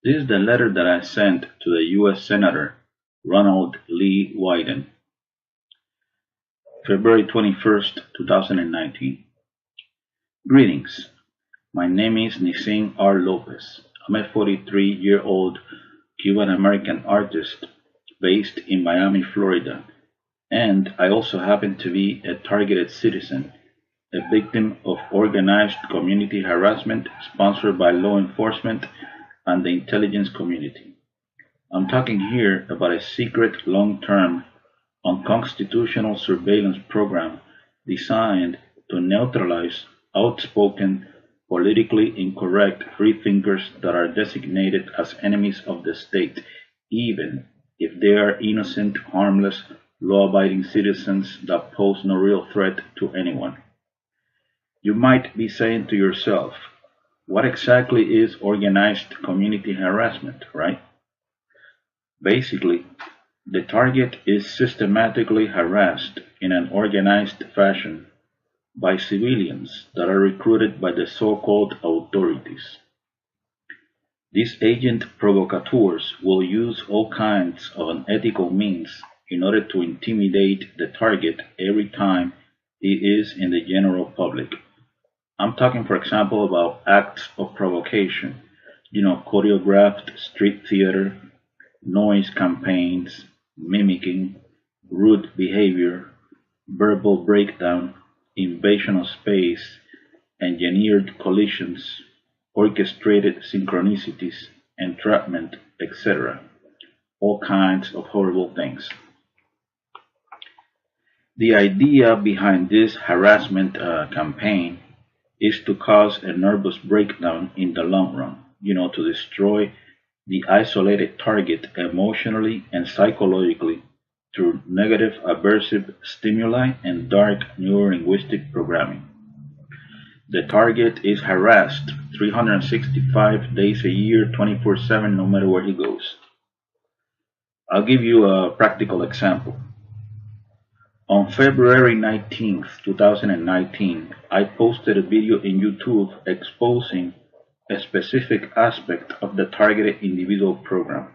This is the letter that I sent to the U.S. Senator Ronald Lee Wyden, February 21st, 2019. Greetings. My name is Nisin R. Lopez. I'm a 43-year-old Cuban-American artist based in Miami, Florida, and I also happen to be a targeted citizen, a victim of organized community harassment sponsored by law enforcement and the intelligence community. I'm talking here about a secret, long-term, unconstitutional surveillance program designed to neutralize outspoken, politically incorrect freethinkers that are designated as enemies of the state, even if they are innocent, harmless, law-abiding citizens that pose no real threat to anyone. You might be saying to yourself, what exactly is organized community harassment, right? Basically, the target is systematically harassed in an organized fashion by civilians that are recruited by the so-called authorities. These agent provocateurs will use all kinds of unethical means in order to intimidate the target every time he is in the general public. I'm talking, for example, about acts of provocation, choreographed street theater, noise campaigns, mimicking, rude behavior, verbal breakdown, invasion of space, engineered collisions, orchestrated synchronicities, entrapment, etc. All kinds of horrible things. The idea behind this harassment campaign is to cause a nervous breakdown in the long run, to destroy the isolated target emotionally and psychologically through negative aversive stimuli and dark neurolinguistic programming. The target is harassed 365 days a year, 24/7, no matter where he goes. I'll give you a practical example. On February 19th, 2019, I posted a video in YouTube exposing a specific aspect of the targeted individual program.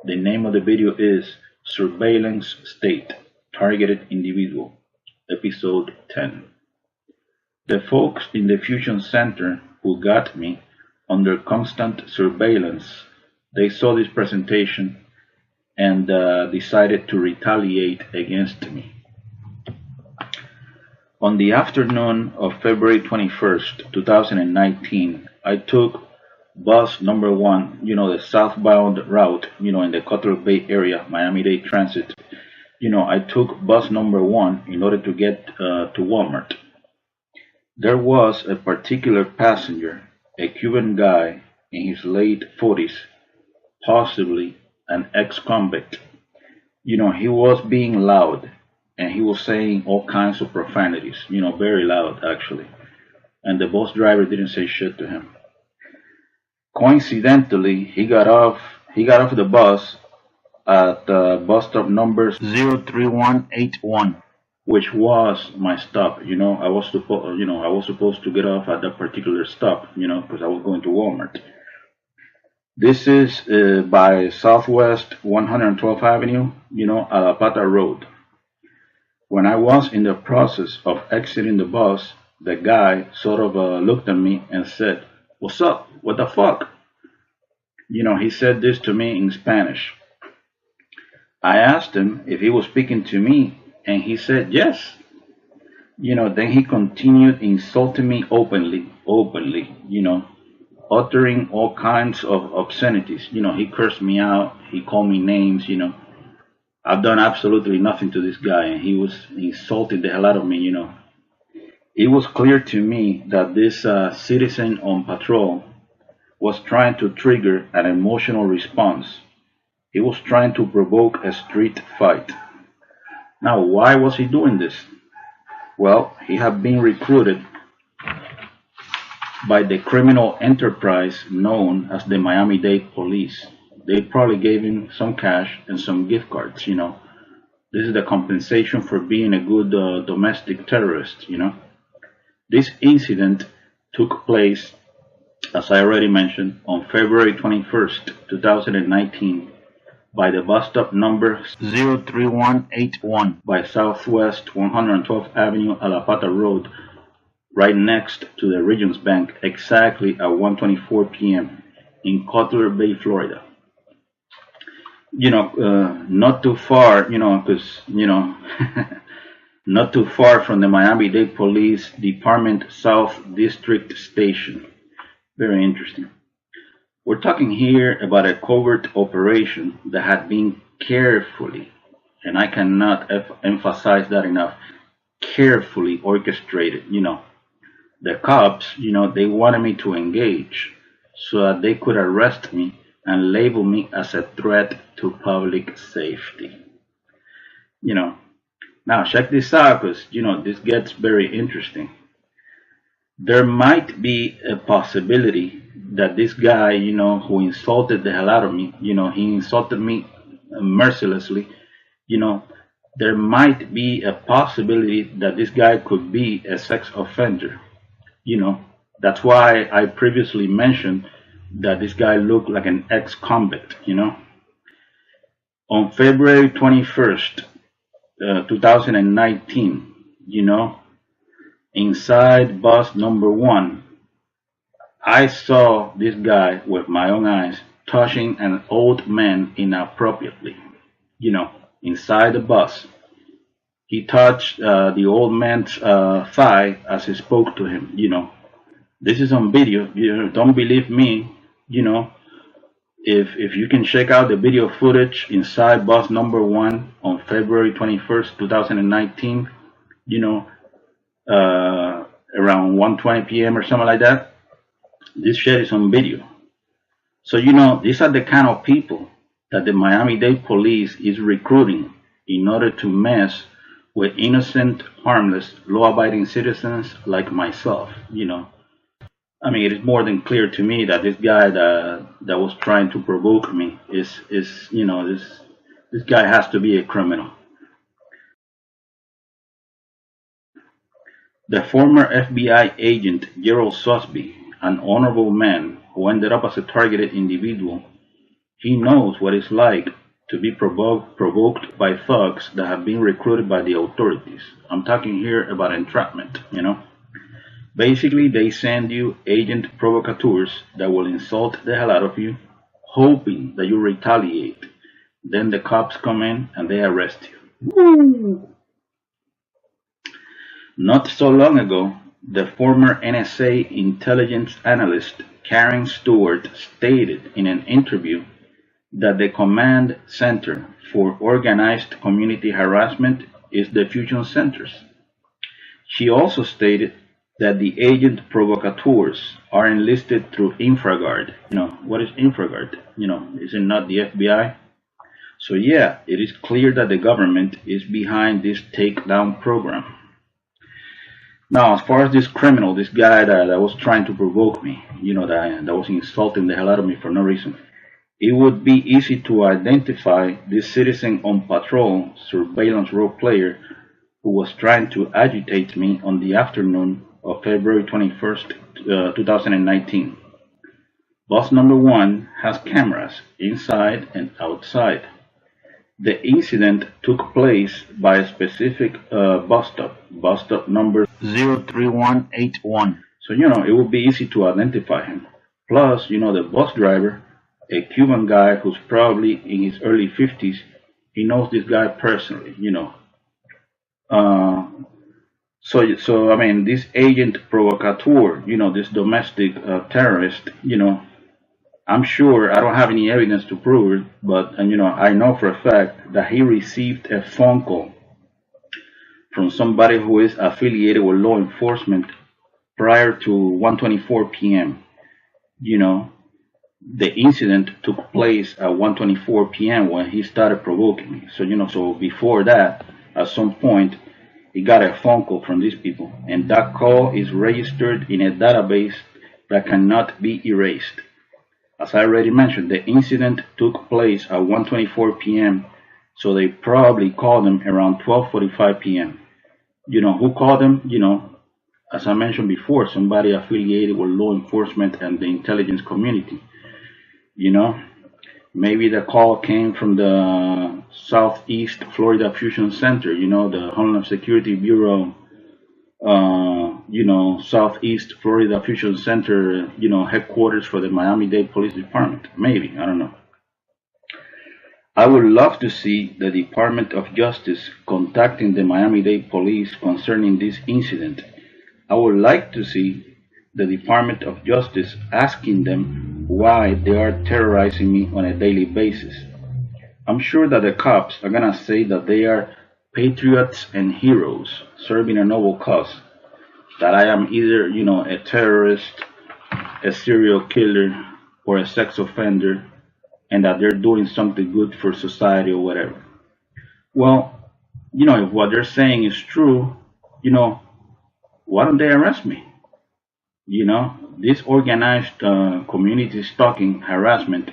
The name of the video is Surveillance State Targeted Individual, Episode 10. The folks in the Fusion Center who got me under constant surveillance, they saw this presentation and decided to retaliate against me. On the afternoon of February 21st, 2019, I took bus number 1, the southbound route, in the Cutler Bay area, Miami-Dade Transit. I took bus number 1 in order to get to Walmart. There was a particular passenger, a Cuban guy in his late 40s, possibly an ex-convict. He was being loud, and he was saying all kinds of profanities, very loud actually. And the bus driver didn't say shit to him. Coincidentally, he got off the bus at bus stop number 03181, which was my stop. I was supposed to get off at that particular stop, because I was going to Walmart. This is by Southwest 112th Avenue, Alapata Road. When I was in the process of exiting the bus, the guy sort of looked at me and said, "What's up? What the fuck?" He said this to me in Spanish. I asked him if he was speaking to me, and he said yes. Then he continued insulting me openly, uttering all kinds of obscenities. He cursed me out, he called me names, I've done absolutely nothing to this guy, and he was insulting the hell out of me, It was clear to me that this citizen on patrol was trying to trigger an emotional response. He was trying to provoke a street fight. Now, why was he doing this? Well, he had been recruited by the criminal enterprise known as the Miami-Dade Police. They probably gave him some cash and some gift cards, This is the compensation for being a good domestic terrorist, This incident took place as I already mentioned, on February 21st, 2019, by the bus stop number 03181 by Southwest 112th Avenue Alapata Road, right next to the Regions Bank, exactly at 1:24 p.m. in Cutler Bay, Florida. Not too far, because, not too far from the Miami-Dade Police Department South District Station. Very interesting. We're talking here about a covert operation that had been carefully, and I cannot emphasize that enough, carefully orchestrated. The cops, they wanted me to engage so that they could arrest me and label me as a threat to public safety. Now check this out, because, this gets very interesting. There might be a possibility that this guy, who insulted the hell out of me, he insulted me mercilessly, there might be a possibility that this guy could be a sex offender. That's why I previously mentioned that this guy looked like an ex-convict. On February 21st, 2019, inside bus number 1, I saw this guy with my own eyes touching an old man inappropriately. Inside the bus. He touched the old man's thigh as he spoke to him. This is on video. Don't believe me. If you can check out the video footage inside bus number 1 on February 21st, 2019, around 1:20 p.m. or something like that, this shit is on video. So, these are the kind of people that the Miami-Dade police is recruiting in order to mess with innocent, harmless, law-abiding citizens like myself. It is more than clear to me that this guy that was trying to provoke me is this guy has to be a criminal. The former FBI agent Gerald Susby, an honorable man who ended up as a targeted individual, he knows what it's like to be provoked by thugs that have been recruited by the authorities. I'm talking here about entrapment. Basically, they send you agent provocateurs that will insult the hell out of you, hoping that you retaliate. Then the cops come in and they arrest you. Woo! Not so long ago, the former NSA intelligence analyst Karen Stewart stated in an interview that the command center for organized community harassment is the fusion centers. She also stated that the agent provocateurs are enlisted through InfraGard. What is InfraGard? Is it not the FBI? So yeah, it is clear that the government is behind this takedown program. Now, as far as this criminal, this guy that was trying to provoke me, that was insulting the hell out of me for no reason, it would be easy to identify this citizen on patrol surveillance role player who was trying to agitate me on the afternoon of February 21st, 2019. Bus number 1 has cameras inside and outside. The incident took place by a specific bus stop number 03181. So, it would be easy to identify him. Plus, the bus driver, a Cuban guy who's probably in his early 50s, he knows this guy personally, So, this agent provocateur, this domestic terrorist, I'm sure I don't have any evidence to prove it, but I know for a fact that he received a phone call from somebody who is affiliated with law enforcement prior to 1:24 p.m. The incident took place at 1:24 p.m. when he started provoking me. So before that, at some point, he got a phone call from these people, and that call is registered in a database that cannot be erased. As I already mentioned, the incident took place at 1:24 p.m., so they probably called him around 12:45 p.m. Who called him? as I mentioned before, somebody affiliated with law enforcement and the intelligence community. You know, maybe the call came from the Southeast Florida Fusion Center, the Homeland Security Bureau, Southeast Florida Fusion Center, headquarters for the Miami-Dade Police Department. Maybe, I don't know. I would love to see the Department of Justice contacting the Miami-Dade Police concerning this incident. I would like to see the Department of Justice asking them why they are terrorizing me on a daily basis. I'm sure that the cops are gonna say that they are patriots and heroes serving a noble cause. That I am either, a terrorist, a serial killer, or a sex offender, and that they're doing something good for society or whatever. Well, if what they're saying is true, you know, why don't they arrest me? This organized community stalking harassment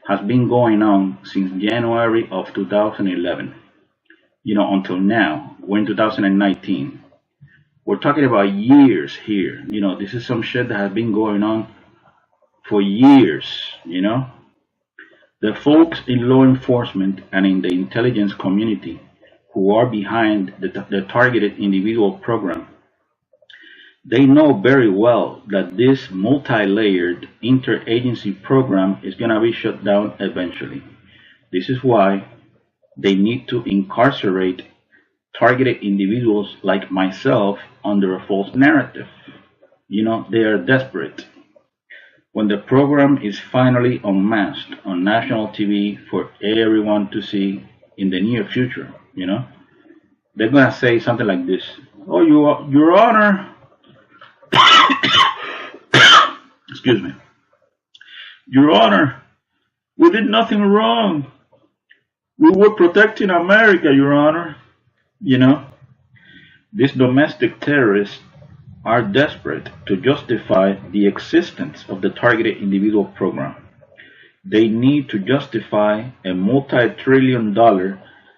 has been going on since January of 2011, until now. We're in 2019. We're talking about years here. This is some shit that has been going on for years, The folks in law enforcement and in the intelligence community who are behind the targeted individual program, they know very well that this multi-layered interagency program is going to be shut down eventually. This is why they need to incarcerate targeted individuals like myself under a false narrative. They are desperate. When the program is finally unmasked on national TV for everyone to see in the near future, they're gonna say something like this: "Oh, Your Honor, excuse me, Your Honor, we did nothing wrong. We were protecting America, Your Honor." You know, these domestic terrorists are desperate to justify the existence of the targeted individual program. They need to justify a multi-trillion-dollar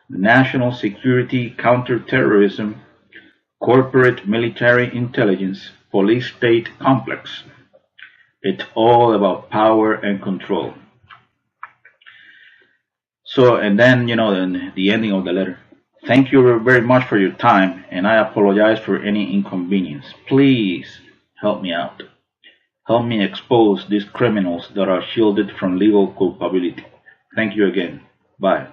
national security, counterterrorism, corporate military intelligence, police state complex. It's all about power and control. So, and then, the ending of the letter. Thank you very much for your time, and I apologize for any inconvenience. Please help me out. Help me expose these criminals that are shielded from legal culpability. Thank you again. Bye.